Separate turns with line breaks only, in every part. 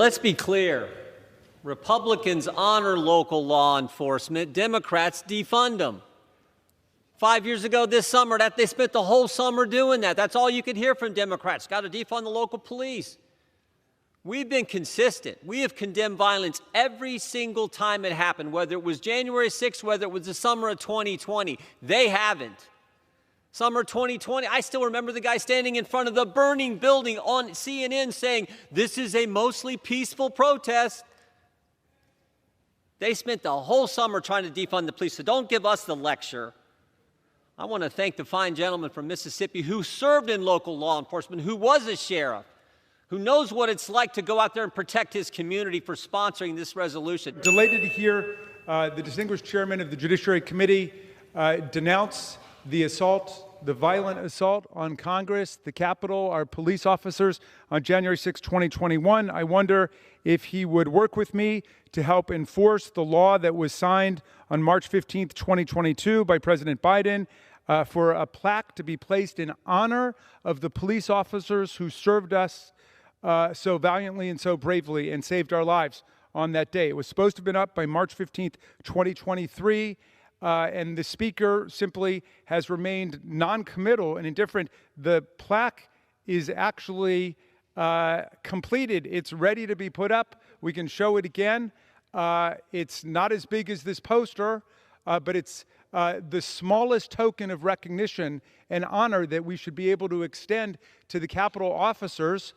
let's be clear. Republicans honor local law enforcement. Democrats defund them. 5 years ago this summer, they spent the whole summer doing that. That's all you could hear from Democrats. Got to defund the local police. We've been consistent. We have condemned violence every single time it happened, whether it was January 6th, whether it was the summer of 2020. They haven't. Summer 2020, I still remember the guy standing in front of the burning building on CNN saying, "This is a mostly peaceful protest." They spent the whole summer trying to defund the police, so don't give us the lecture. I want to thank the fine gentleman from Mississippi who served in local law enforcement, who was a sheriff, who knows what it's like to go out there and protect his community, for sponsoring this resolution.
Delighted to hear the distinguished chairman of the Judiciary Committee denounce the assault, the violent assault on Congress, the Capitol, our police officers on January 6, 2021. I wonder if he would work with me to help enforce the law that was signed on March 15, 2022 by President Biden for a plaque to be placed in honor of the police officers who served us so valiantly and so bravely and saved our lives on that day. It was supposed to have been up by March 15th, 2023, and the speaker simply has remained non-committal and indifferent. The plaque is actually completed. It's ready to be put up. We can show it again. It's not as big as this poster, but it's the smallest token of recognition and honor that we should be able to extend to the Capitol officers,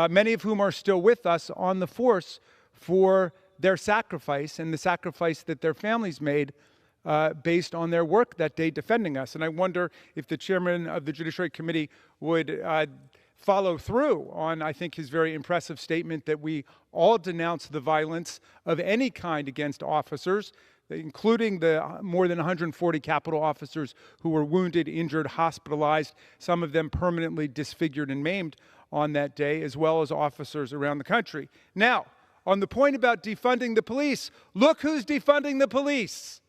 many of whom are still with us on the force, for their sacrifice and the sacrifice that their families made based on their work that day defending us. And I wonder if the chairman of the Judiciary Committee would follow through on, I think, his very impressive statement that we all denounce the violence of any kind against officers, including the more than 140 Capitol officers who were wounded, injured, hospitalized, some of them permanently disfigured and maimed on that day, as well as officers around the country. Now, on the point about defunding the police, look who's defunding the police.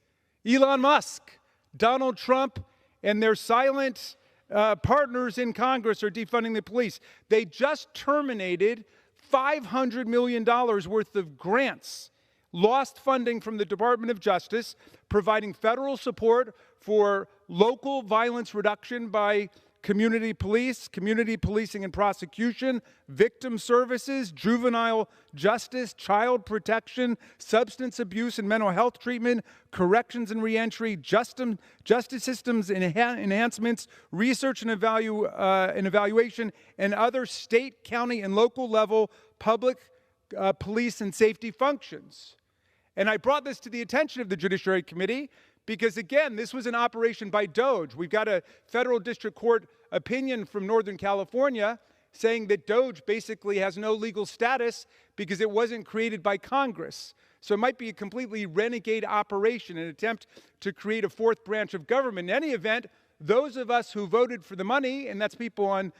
Elon Musk, Donald Trump, and their silent partners in Congress are defunding the police. They just terminated $500 million worth of grants, lost funding from the Department of Justice, providing federal support for local violence reduction by community police, community policing and prosecution, victim services, juvenile justice, child protection, substance abuse and mental health treatment, corrections and reentry, justice systems enhancements, research and evaluation, and other state, county, and local level public police and safety functions. And I brought this to the attention of the Judiciary Committee because, again, this was an operation by DOJ. We've got a federal district court opinion from Northern California saying that DOJ basically has no legal status because it wasn't created by Congress. So it might be a completely renegade operation, an attempt to create a fourth branch of government. In any event, those of us who voted for the money, and that's people on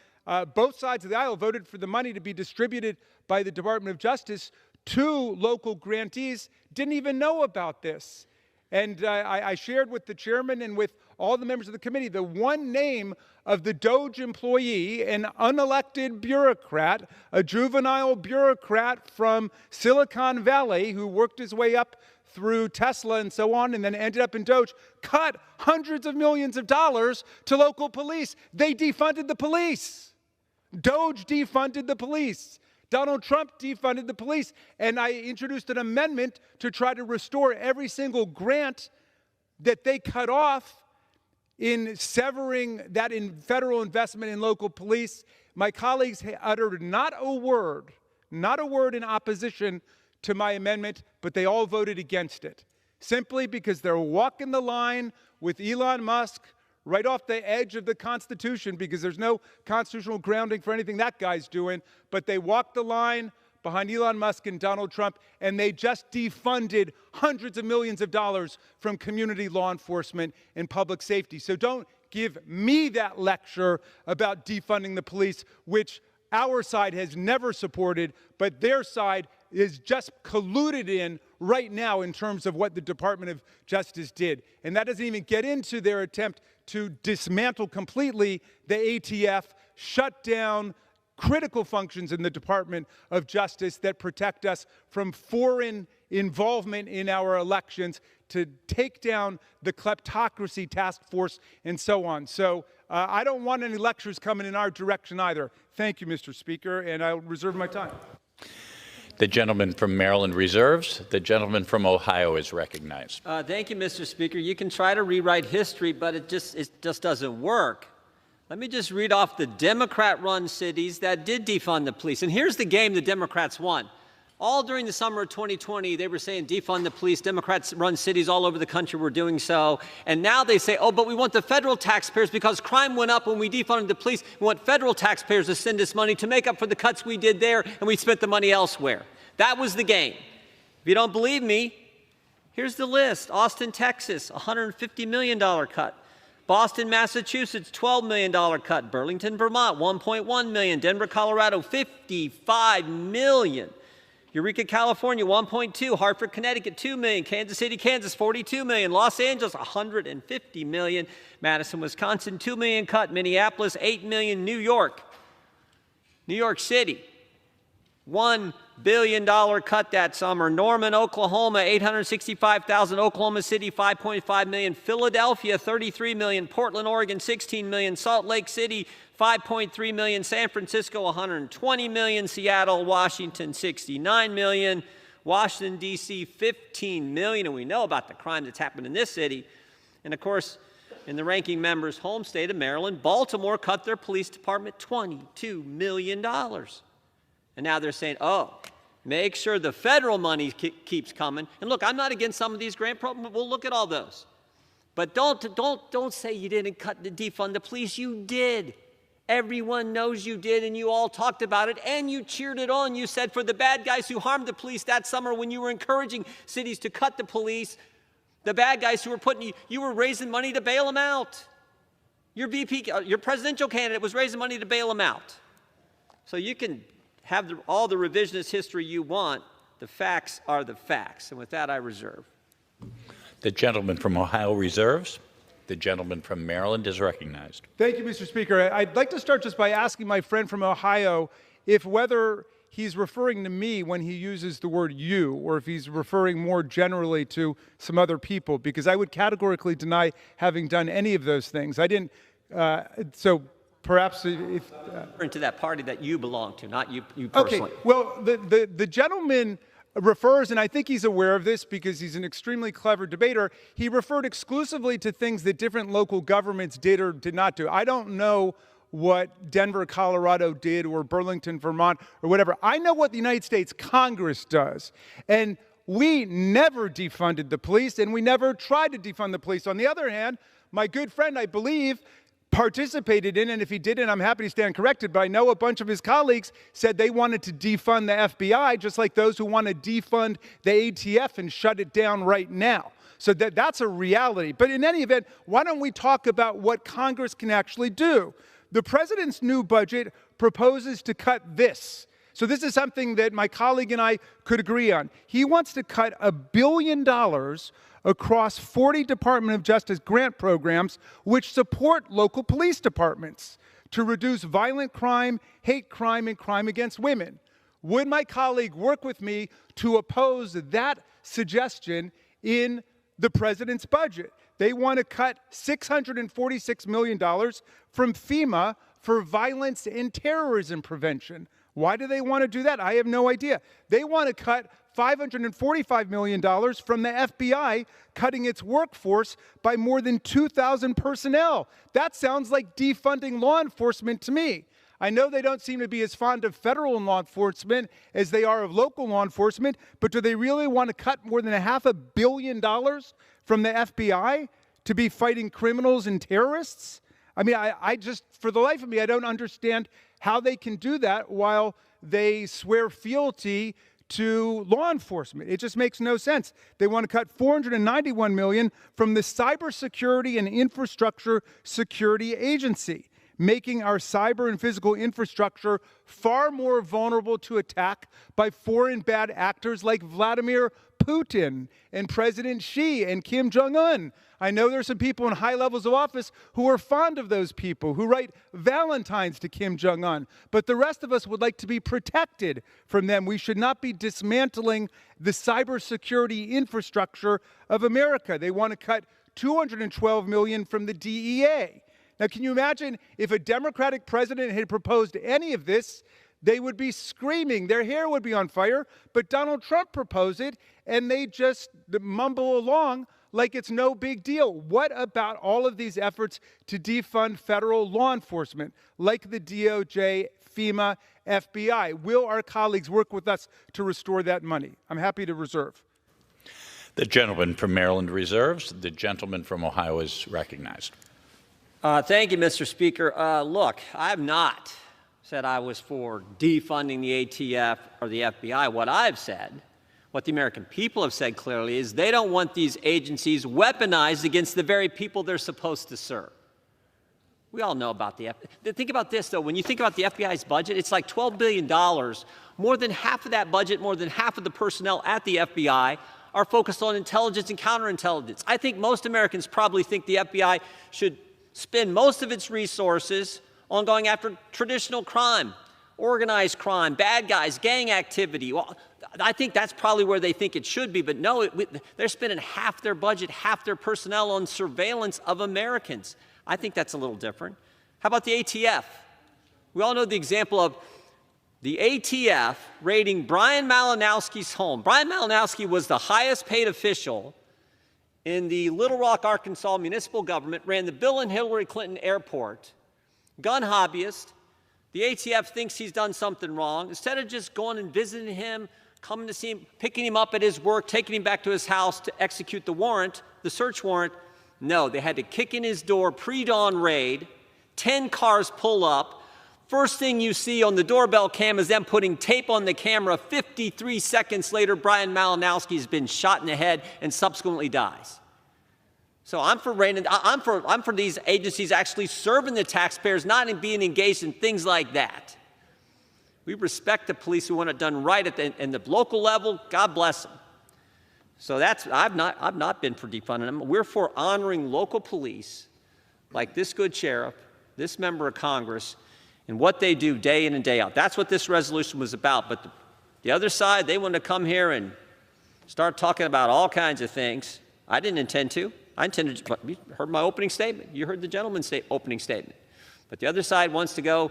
both sides of the aisle, voted for the money to be distributed by the Department of Justice to local grantees, didn't even know about this. And I shared with the chairman and with all the members of the committee the one name of the DOJ employee, an unelected bureaucrat, a juvenile bureaucrat from Silicon Valley who worked his way up through Tesla and so on and then ended up in DOJ, cut hundreds of millions of dollars to local police. They defunded the police. DOJ defunded the police. Donald Trump defunded the police, and I introduced an amendment to try to restore every single grant that they cut off in severing that in federal investment in local police. My colleagues uttered not a word in opposition to my amendment, but they all voted against it, simply because they're walking the line with Elon Musk right off the edge of the Constitution, because there's no constitutional grounding for anything that guy's doing, but they walked the line behind Elon Musk and Donald Trump, and they just defunded hundreds of millions of dollars from community law enforcement and public safety. So don't give me that lecture about defunding the police, which our side has never supported, but their side is just colluded in right now in terms of what the Department of Justice did. And that doesn't even get into their attempt to dismantle completely the ATF, shut down critical functions in the Department of Justice that protect us from foreign involvement in our elections, to take down the kleptocracy task force and so on. So I don't want any lectures coming in our direction either. Thank you, Mr. Speaker, and I'll reserve my time.
The gentleman from Maryland reserves. The gentleman from Ohio is recognized.
Thank you, Mr. Speaker. You can try to rewrite history, but it just doesn't work. Let me just read off the Democrat-run cities that did defund the police. And here's the game the Democrats won. All during the summer of 2020, they were saying defund the police. Democrats-run cities all over the country were doing so. And now they say, oh, but we want the federal taxpayers, because crime went up when we defunded the police. We want federal taxpayers to send us money to make up for the cuts we did there, and we spent the money elsewhere. That was the game. If you don't believe me, here's the list. Austin, Texas, $150 million cut. Boston, Massachusetts, $12 million cut. Burlington, Vermont, $1.1 million. Denver, Colorado, $55 million. Eureka, California, $1.2 million. Hartford, Connecticut, $2 million. Kansas City, Kansas, $42 million. Los Angeles, $150 million. Madison, Wisconsin, $2 million cut. Minneapolis, $8 million. New York City, $1 billion cut that summer. Norman, Oklahoma, $865,000. Oklahoma City, $5.5 million. Philadelphia, $33 million. Portland, Oregon, $16 million. Salt Lake City, $5.3 million. San Francisco, $120 million. Seattle, Washington, $69 million. Washington, D.C., $15 million. And we know about the crime that's happened in this city. And, of course, in the ranking member's home state of Maryland, Baltimore cut their police department $22 million. And now they're saying, oh, make sure the federal money keeps coming. And look, I'm not against some of these grant programs. We'll look at all those. But don't say you didn't defund the police. You did. Everyone knows you did, and you all talked about it, and you cheered it on. You said for the bad guys who harmed the police that summer when you were encouraging cities to cut the police, the bad guys who were you were raising money to bail them out. Your presidential candidate was raising money to bail them out. So you can have all the revisionist history you want. The facts are the facts. And with that, I reserve.
The gentleman from Ohio reserves. The gentleman from Maryland is recognized.
Thank you, Mr. Speaker. I'd like to start just by asking my friend from Ohio if whether he's referring to me when he uses the word you, or if he's referring more generally to some other people, because I would categorically deny having done any of those things. I didn't, so perhaps if...
referring to that party that you belong to, not you personally.
Okay, well, the gentleman refers, and I think he's aware of this because he's an extremely clever debater, he referred exclusively to things that different local governments did or did not do. I don't know what Denver, Colorado did, or Burlington, Vermont, or whatever. I know what the United States Congress does. And we never defunded the police, and we never tried to defund the police. On the other hand, my good friend, I believe, participated in, and if he didn't, I'm happy to stand corrected, but I know a bunch of his colleagues said they wanted to defund the FBI, just like those who want to defund the ATF and shut it down right now. So that's a reality. But in any event, why don't we talk about what Congress can actually do? The president's new budget proposes to cut this. So this is something that my colleague and I could agree on. He wants to cut $1 billion across 40 Department of Justice grant programs which support local police departments to reduce violent crime, hate crime, and crime against women. Would my colleague work with me to oppose that suggestion in the president's budget? They want to cut $646 million from FEMA for violence and terrorism prevention. Why do they want to do that? I have no idea. They want to cut $545 million from the FBI, cutting its workforce by more than 2,000 personnel. That sounds like defunding law enforcement to me. I know they don't seem to be as fond of federal law enforcement as they are of local law enforcement, but do they really want to cut more than $500 million from the FBI to be fighting criminals and terrorists? I mean, I just, for the life of me, I don't understand how they can do that while they swear fealty to law enforcement. It just makes no sense. They want to cut $491 million from the Cybersecurity and Infrastructure Security Agency, making our cyber and physical infrastructure far more vulnerable to attack by foreign bad actors like Vladimir Putin and President Xi and Kim Jong-un. I know there's some people in high levels of office who are fond of those people, who write Valentines to Kim Jong-un. But the rest of us would like to be protected from them. We should not be dismantling the cybersecurity infrastructure of America. They want to cut $212 million from the DEA. Now, can you imagine if a Democratic president had proposed any of this? They would be screaming. Their hair would be on fire. But Donald Trump proposed it, and they just mumble along like it's no big deal. What about all of these efforts to defund federal law enforcement, like the DOJ, FEMA, FBI? Will our colleagues work with us to restore that money? I'm happy to reserve.
The gentleman from Maryland reserves. The gentleman from Ohio is recognized.
Thank you, Mr. Speaker. Look, I have not said I was for defunding the ATF or the FBI. What I've said, what the American people have said clearly, is they don't want these agencies weaponized against the very people they're supposed to serve. We all know about the FBI. Think about this, though. When you think about the FBI's budget, it's like $12 billion. More than half of that budget, more than half of the personnel at the FBI are focused on intelligence and counterintelligence. I think most Americans probably think the FBI should spend most of its resources on going after traditional crime, organized crime, bad guys, gang activity. Well, I think that's probably where they think it should be, but no, they're spending half their budget, half their personnel on surveillance of Americans. I think that's a little different. How about the ATF? We all know the example of the ATF raiding Brian Malinowski's home. Brian Malinowski was the highest paid official in the Little Rock, Arkansas municipal government, ran the Bill and Hillary Clinton airport, gun hobbyist. The ATF thinks he's done something wrong. Instead of just going and visiting him, coming to see him, picking him up at his work, taking him back to his house to execute the warrant, the search warrant, no, they had to kick in his door, pre-dawn raid, 10 cars pull up. First thing you see on the doorbell cam is them putting tape on the camera. 53 seconds later, Brian Malinowski has been shot in the head and subsequently dies. So I'm for these agencies actually serving the taxpayers, not in being engaged in things like that. We respect the police who want it done right at the local level. God bless them. So I've not been for defunding them. We're for honoring local police, like this good sheriff, this member of Congress, and what they do day in and day out. That's what this resolution was about. But the other side, they want to come here and start talking about all kinds of things. I didn't intend to. I intended to, you heard my opening statement. You heard the gentleman's opening statement. But the other side wants to go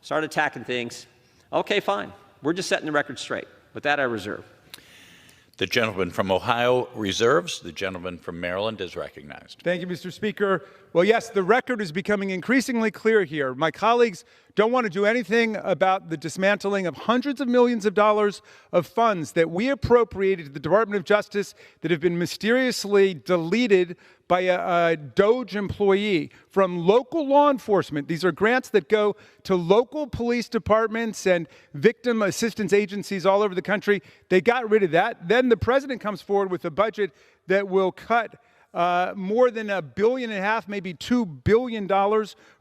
start attacking things. Okay, fine. We're just setting the record straight. With that, I reserve.
The gentleman from Ohio reserves. The gentleman from Maryland is recognized.
Thank you, Mr. Speaker. Well, yes, the record is becoming increasingly clear here. My colleagues don't want to do anything about the dismantling of hundreds of millions of dollars of funds that we appropriated to the Department of Justice that have been mysteriously deleted by a DOJ employee from local law enforcement. These are grants that go to local police departments and victim assistance agencies all over the country. They got rid of that. Then the president comes forward with a budget that will cut more than $1.5 billion, maybe $2 billion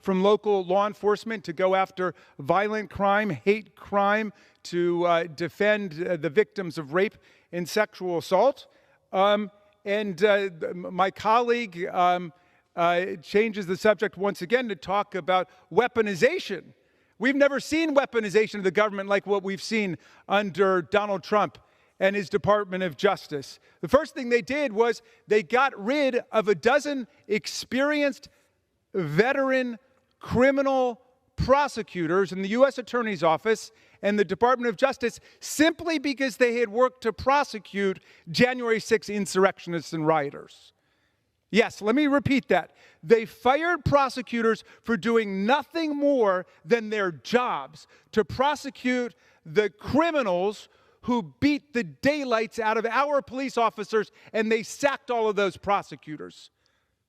from local law enforcement to go after violent crime, hate crime, to defend the victims of rape and sexual assault. My colleague changes the subject once again to talk about weaponization. We've never seen weaponization of the government like what we've seen under Donald Trump and his Department of Justice. The first thing they did was they got rid of a dozen experienced veteran criminal prosecutors in the U.S. Attorney's Office and the Department of Justice simply because they had worked to prosecute January 6 insurrectionists and rioters. Yes, let me repeat that. They fired prosecutors for doing nothing more than their jobs, to prosecute the criminals who beat the daylights out of our police officers, and they sacked all of those prosecutors.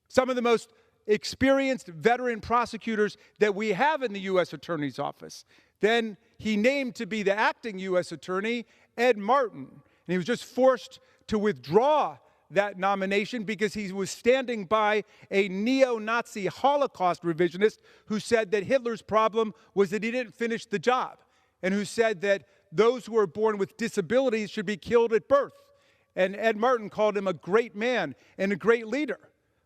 Some of the most experienced veteran prosecutors that we have in the U.S. Attorney's Office. Then he named to be the acting U.S. Attorney Ed Martin, and he was just forced to withdraw that nomination because he was standing by a neo-Nazi Holocaust revisionist who said that Hitler's problem was that he didn't finish the job, and who said that those who are born with disabilities should be killed at birth. And Ed Martin called him a great man and a great leader.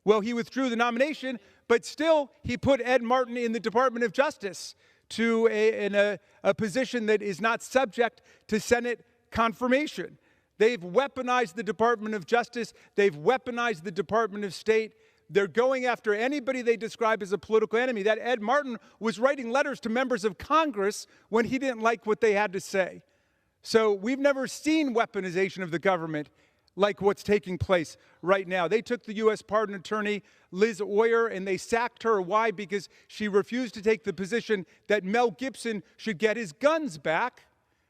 Well, he withdrew the nomination, but still he put Ed Martin in the Department of Justice to a position that is not subject to Senate confirmation. They've weaponized the Department of Justice. They've weaponized the Department of State. They're going after anybody they describe as a political enemy. That Ed Martin was writing letters to members of Congress when he didn't like what they had to say. So we've never seen weaponization of the government like what's taking place right now. They took the U.S. pardon attorney, Liz Oyer, and they sacked her. Why? Because she refused to take the position that Mel Gibson should get his guns back,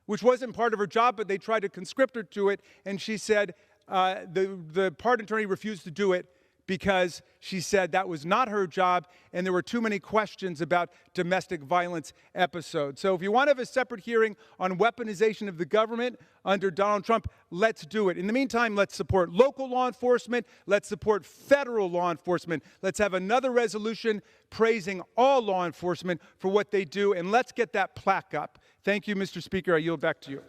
which wasn't part of her job, but they tried to conscript her to it. And she said the pardon attorney refused to do it because she said that was not her job and there were too many questions about domestic violence episodes. So if you want to have a separate hearing on weaponization of the government under Donald Trump, let's do it. In the meantime, let's support local law enforcement. Let's support federal law enforcement. Let's have another resolution praising all law enforcement for what they do, and let's get that plaque up. Thank you, Mr. Speaker. I yield back to you.